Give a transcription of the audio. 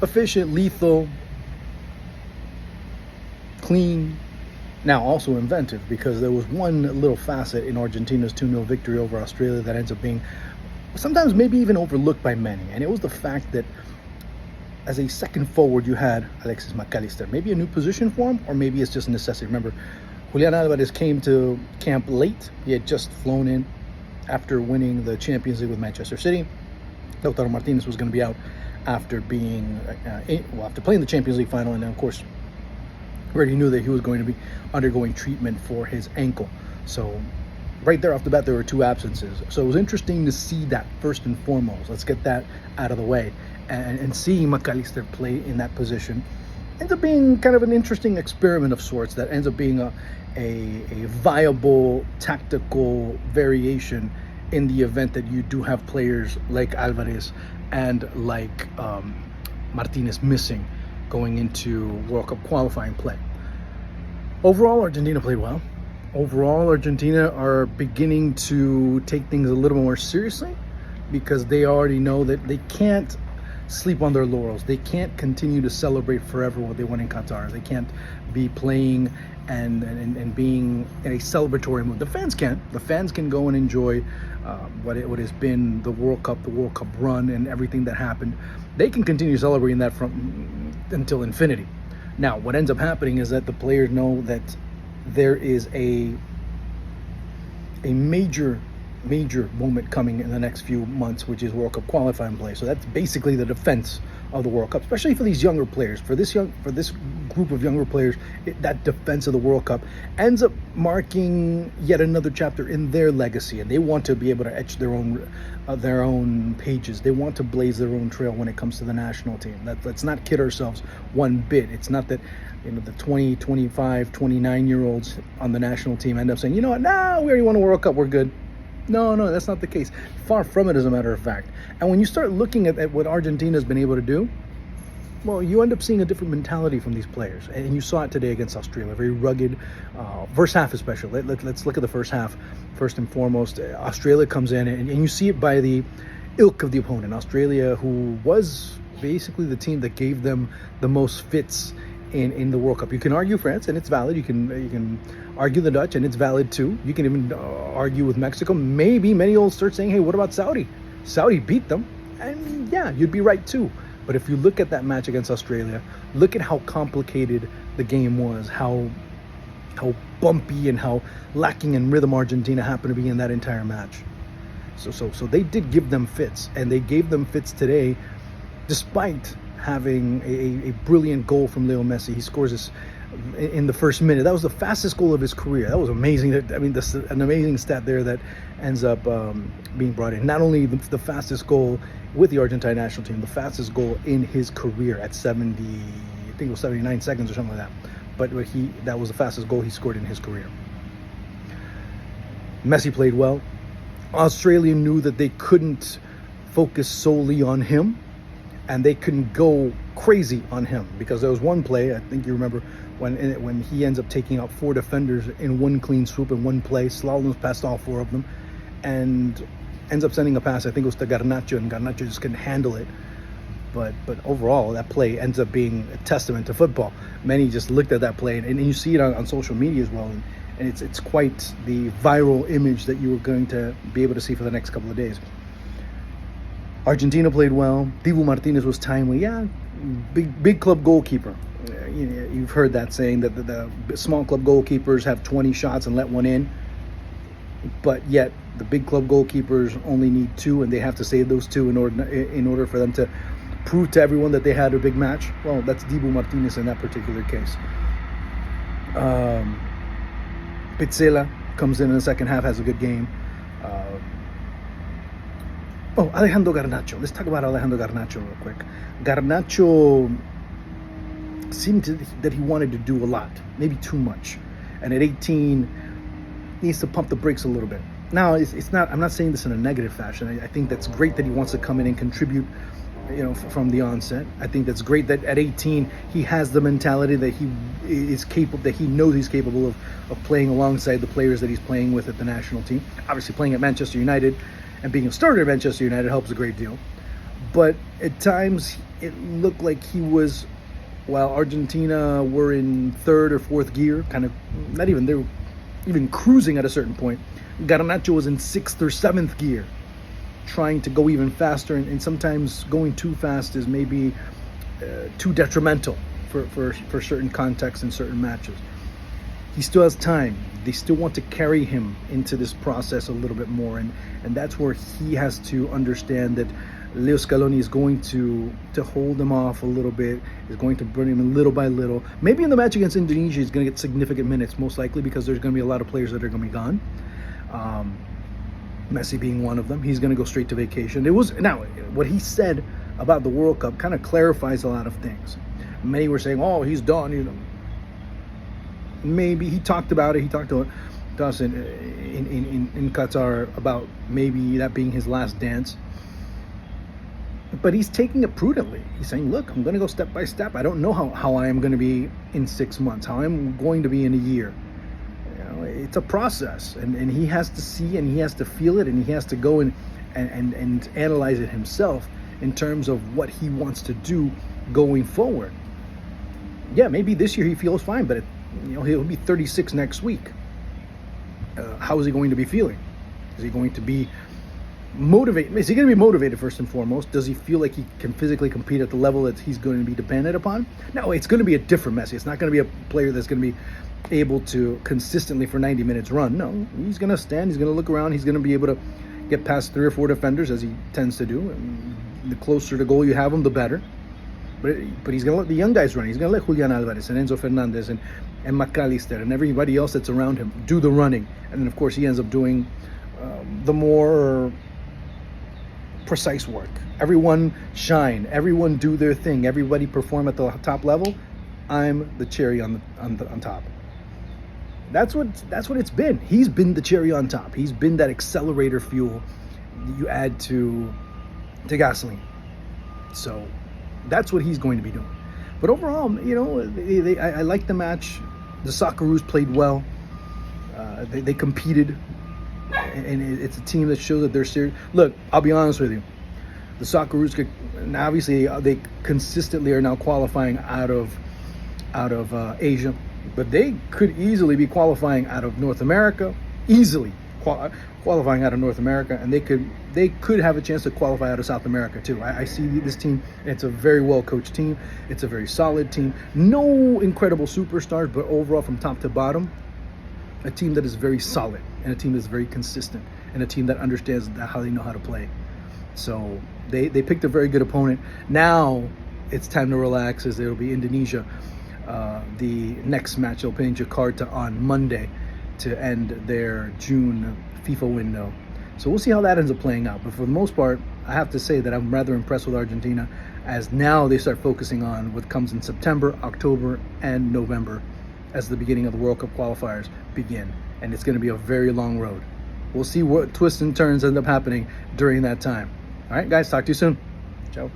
efficient, lethal, clean, now also inventive, because there was one little facet in Argentina's 2-0 victory over Australia that ends up being sometimes maybe even overlooked by many, and it was the fact that as a second forward you had Alexis McAllister. Maybe a new position for him, or maybe it's just a necessity. Remember, Julian Alvarez came to camp late. He had just flown in after winning the Champions League with Manchester City. Lautaro Martinez was going to be out after being after playing the Champions League final, and then of course we already knew that he was going to be undergoing treatment for his ankle. So right there off the bat, there were 2 absences. So it was interesting to see that first and foremost. Let's get that out of the way. And seeing McAllister play in that position ends up being kind of an interesting experiment of sorts that ends up being a viable tactical variation in the event that you do have players like Alvarez and like Martinez missing going into World Cup qualifying play. Overall, Argentina played well. Overall, Argentina are beginning to take things a little more seriously, because they already know that they can't sleep on their laurels. They can't continue to celebrate forever what they won in Qatar. They can't be playing and being in a celebratory mood. The fans can. The fans can go and enjoy what has been the World Cup run, and everything that happened. They can continue celebrating that from until infinity. Now, what ends up happening is that the players know that there is a major moment coming in the next few months, which is World Cup qualifying play. So that's basically the defense of the World Cup, especially for these younger players. For this group of younger players, that defense of the World Cup ends up marking yet another chapter in their legacy, and they want to be able to etch their own pages. They want to blaze their own trail when it comes to the national team. Let's not kid ourselves one bit. It's not that the 20, 25, 29-year-olds on the national team end up saying, you know what, no, we already won a World Cup, we're good. No, that's not the case. Far from it, as a matter of fact. And when you start looking at what Argentina has been able to do, well, you end up seeing a different mentality from these players. And you saw it today against Australia. Very rugged, first half especially. Let's look at the first half. First and foremost, Australia comes in, and you see it by the ilk of the opponent. Australia, who was basically the team that gave them the most fits in the World Cup. You can argue France, and it's valid. You can argue the Dutch, and it's valid too. You can even argue with Mexico. Maybe many will start saying, hey, what about Saudi? Saudi beat them. And yeah, you'd be right too. But if you look at that match against Australia, look at how complicated the game was, how bumpy and how lacking in rhythm Argentina happened to be in that entire match. So they did give them fits, and they gave them fits today, despite having a brilliant goal from Leo Messi. He scores this in the first minute. That was the fastest goal of his career. That was amazing. I mean, that's an amazing stat there that ends up being brought in. Not only the fastest goal with the Argentine national team, the fastest goal in his career at 70, I think it was 79 seconds or something like that. But that was the fastest goal he scored in his career. Messi played well. Australia knew that they couldn't focus solely on him, and they couldn't go crazy on him, because there was one play, I think you remember, when he ends up taking out 4 defenders in one clean swoop in one play, slaloms past all 4 of them, and ends up sending a pass, I think it was to Garnacho, and Garnacho just couldn't handle it. But overall, that play ends up being a testament to football. Many just looked at that play, and you see it on social media as well, and it's quite the viral image that you were going to be able to see for the next couple of days. Argentina played well. Dibu Martinez was timely. Yeah, big club goalkeeper. You've heard that saying that the small club goalkeepers have 20 shots and let one in, but yet the big club goalkeepers only need 2, and they have to save those 2 in order for them to prove to everyone that they had a big match. Well, that's Dibu Martinez in that particular case. Pizzella comes in the second half, has a good game. Alejandro Garnacho. Let's talk about Alejandro Garnacho real quick. Garnacho seemed that he wanted to do a lot, maybe too much, and at 18 needs to pump the brakes a little bit. Now, it's not. I'm not saying this in a negative fashion. I think that's great that he wants to come in and contribute, from the onset. I think that's great that at 18 he has the mentality that he is capable, that he knows he's capable of playing alongside the players that he's playing with at the national team. Obviously, playing at Manchester United and being a starter at Manchester United helps a great deal. But at times it looked like he was, while Argentina were in third or fourth gear, kind of not even, they were even cruising at a certain point. Garnacho was in sixth or seventh gear, trying to go even faster, and sometimes going too fast is maybe too detrimental for certain contexts and certain matches. He still has time. They still want to carry him into this process a little bit more, and that's where he has to understand that Leo Scaloni is going to hold him off a little bit, is going to bring him in little by little. Maybe in the match against Indonesia, he's going to get significant minutes, most likely, because there's going to be a lot of players that are going to be gone. Messi being one of them. He's going to go straight to vacation. Now, what he said about the World Cup kind of clarifies a lot of things. Many were saying, "Oh, he's done," you know. Maybe he talked about it. He talked to us in Qatar about maybe that being his last dance. But he's taking it prudently. He's saying, look, I'm going to go step by step. I don't know how I am going to be in 6 months, how I'm going to be in a year. You know, it's a process, and he has to see, and he has to feel it, and he has to go and analyze it himself in terms of what he wants to do going forward. Yeah, maybe this year he feels fine, but he'll be 36 next week. How is he going to be feeling? Is he going to be motivated? Is he going to be motivated first and foremost? Does he feel like he can physically compete at the level that he's going to be dependent upon? No, it's going to be a different Messi. It's not going to be a player that's going to be able to consistently for 90 minutes run. No, he's going to stand. He's going to look around. He's going to be able to get past 3 or 4 defenders, as he tends to do. And the closer to goal you have him, the better. But he's going to let the young guys run. He's going to let Julian Alvarez and Enzo Fernandez and McAllister and everybody else that's around him do the running. And then, of course, he ends up doing the more precise work. Everyone shine. Everyone do their thing. Everybody perform at the top level. I'm the cherry on top. That's what it's been. He's been the cherry on top. He's been that accelerator fuel you add to gasoline. So that's what he's going to be doing. But overall, I like the match. The Socceroos played well. They competed, and it's a team that shows that they're serious. Look, I'll be honest with you. The Socceroos, obviously, they consistently are now qualifying out of Asia, but they could easily be qualifying out of North America. Easily qualifying out of North America, and they could have a chance to qualify out of South America too. I see this team. It's a very well coached team. It's a very solid team. No incredible superstars, but overall from top to bottom, a team that is very solid, and a team that's very consistent, and a team that understands how they know how to play. So they picked a very good opponent. Now it's time to relax, as there will be Indonesia. The next match they'll play in Jakarta on Monday to end their June FIFA window. So we'll see how that ends up playing out. But for the most part, I have to say that I'm rather impressed with Argentina, as now they start focusing on what comes in September, October, and November as the beginning of the World Cup qualifiers begin. And it's going to be a very long road. We'll see what twists and turns end up happening during that time. All right, guys, talk to you soon. Ciao.